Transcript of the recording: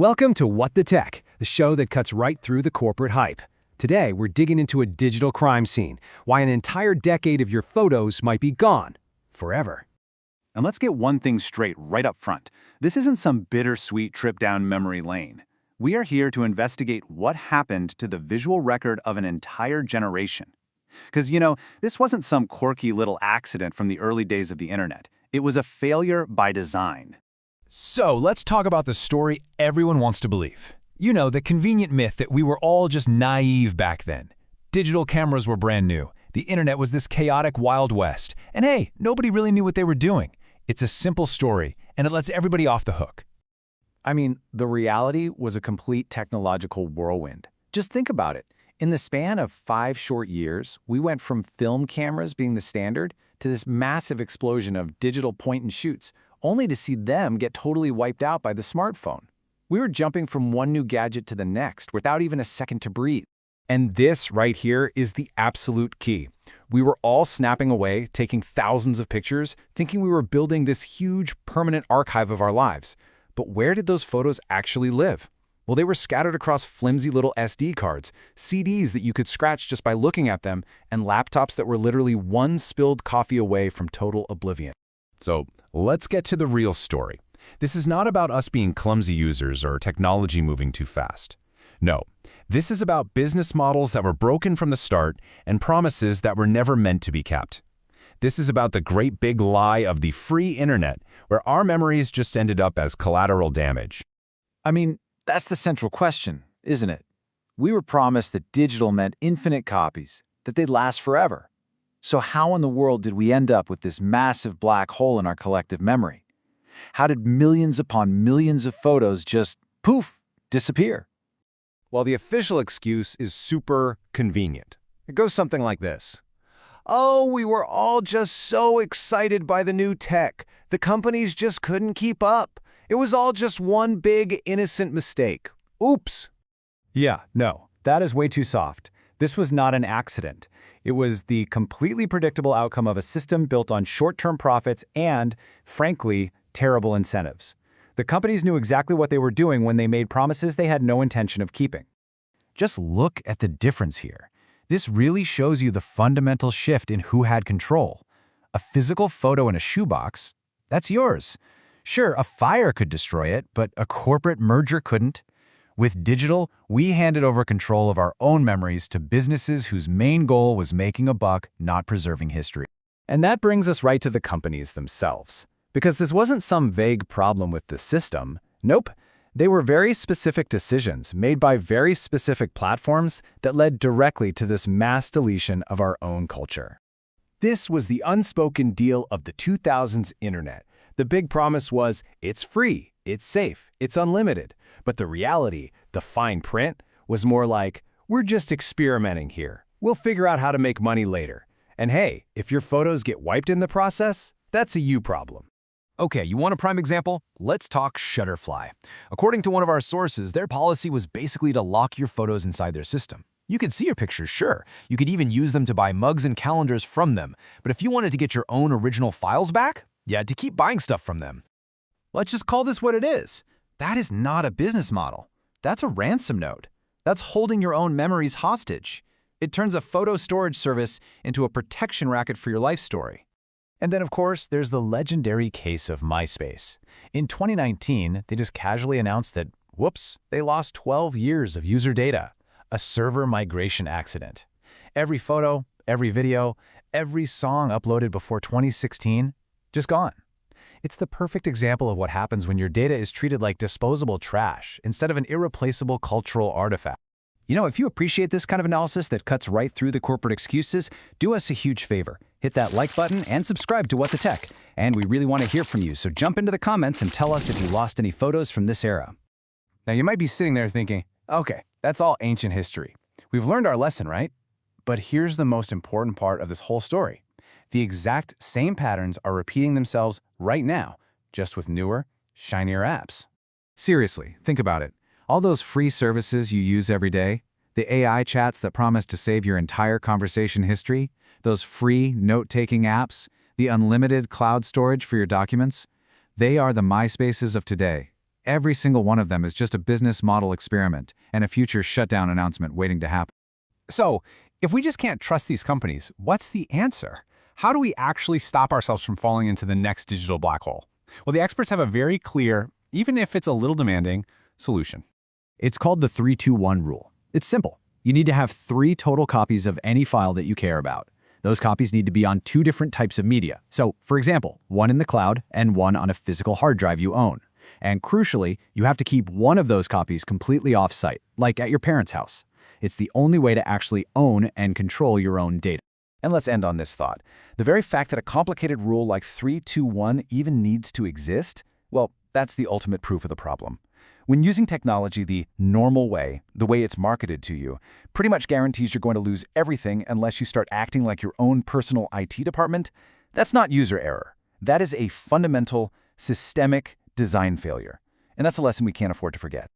Welcome to What the Tech, the show that cuts right through the corporate hype. Today, we're digging into a digital crime scene, why an entire decade of your photos might be gone forever. And let's get one thing straight right up front. This isn't some bittersweet trip down memory lane. We are here to investigate what happened to the visual record of an entire generation. Because, this wasn't some quirky little accident from the early days of the internet. It was a failure by design. So let's talk about the story everyone wants to believe. You know, the convenient myth that we were all just naive back then. Digital cameras were brand new. The internet was this chaotic Wild West. And hey, nobody really knew what they were doing. It's a simple story, and it lets everybody off the hook. I mean, the reality was a complete technological whirlwind. Just think about it. In the span of 5 short years, we went from film cameras being the standard to this massive explosion of digital point-and-shoots, only to see them get totally wiped out by the smartphone. We were jumping from one new gadget to the next without even a second to breathe. And this right here is the absolute key. We were all snapping away, taking thousands of pictures, thinking we were building this huge permanent archive of our lives. But where did those photos actually live? Well, they were scattered across flimsy little SD cards, CDs that you could scratch just by looking at them, and laptops that were literally one spilled coffee away from total oblivion. So let's get to the real story. This is not about us being clumsy users or technology moving too fast. No, this is about business models that were broken from the start and promises that were never meant to be kept. This is about the great big lie of the free internet, where our memories just ended up as collateral damage. I mean, that's the central question, isn't it? We were promised that digital meant infinite copies, that they'd last forever. So how in the world did we end up with this massive black hole in our collective memory? How did millions upon millions of photos just, poof, disappear? Well, the official excuse is super convenient. It goes something like this. Oh, we were all just so excited by the new tech. The companies just couldn't keep up. It was all just one big innocent mistake. Oops. Yeah, no, that is way too soft. This was not an accident. It was the completely predictable outcome of a system built on short-term profits and, frankly, terrible incentives. The companies knew exactly what they were doing when they made promises they had no intention of keeping. Just look at the difference here. This really shows you the fundamental shift in who had control. A physical photo in a shoebox, that's yours. Sure, a fire could destroy it, but a corporate merger couldn't. With digital, we handed over control of our own memories to businesses whose main goal was making a buck, not preserving history. And that brings us right to the companies themselves. Because this wasn't some vague problem with the system. Nope. They were very specific decisions made by very specific platforms that led directly to this mass deletion of our own culture. This was the unspoken deal of the 2000s internet. The big promise was, it's free, it's safe, it's unlimited. But the reality, the fine print, was more like, we're just experimenting here. We'll figure out how to make money later. And hey, if your photos get wiped in the process, that's a you problem. Okay, you want a prime example? Let's talk Shutterfly. According to one of our sources, their policy was basically to lock your photos inside their system. You could see your pictures, sure. You could even use them to buy mugs and calendars from them. But if you wanted to get your own original files back, you had to keep buying stuff from them. Let's just call this what it is. That is not a business model. That's a ransom note. That's holding your own memories hostage. It turns a photo storage service into a protection racket for your life story. And then, of course, there's the legendary case of MySpace. In 2019, they just casually announced that, whoops, they lost 12 years of user data. A server migration accident. Every photo, every video, every song uploaded before 2016, just gone. It's the perfect example of what happens when your data is treated like disposable trash instead of an irreplaceable cultural artifact. You know, if you appreciate this kind of analysis that cuts right through the corporate excuses, do us a huge favor. Hit that like button and subscribe to What the Tech. And we really want to hear from you, so jump into the comments and tell us if you lost any photos from this era. Now, you might be sitting there thinking, okay, that's all ancient history. We've learned our lesson, right? But here's the most important part of this whole story. The exact same patterns are repeating themselves right now, just with newer, shinier apps. Seriously, think about it. All those free services you use every day, the AI chats that promise to save your entire conversation history, those free note-taking apps, the unlimited cloud storage for your documents, they are the MySpaces of today. Every single one of them is just a business model experiment and a future shutdown announcement waiting to happen. So, if we just can't trust these companies, what's the answer? How do we actually stop ourselves from falling into the next digital black hole? Well, the experts have a very clear, even if it's a little demanding, solution. It's called the 3-2-1 rule. It's simple. You need to have 3 total copies of any file that you care about. Those copies need to be on 2 different types of media. So, for example, one in the cloud and one on a physical hard drive you own. And crucially, you have to keep one of those copies completely off-site, like at your parents' house. It's the only way to actually own and control your own data. And let's end on this thought. The very fact that a complicated rule like 3-2-1 even needs to exist, well, that's the ultimate proof of the problem. When using technology the normal way, the way it's marketed to you, pretty much guarantees you're going to lose everything unless you start acting like your own personal IT department, that's not user error. That is a fundamental, systemic design failure. And that's a lesson we can't afford to forget.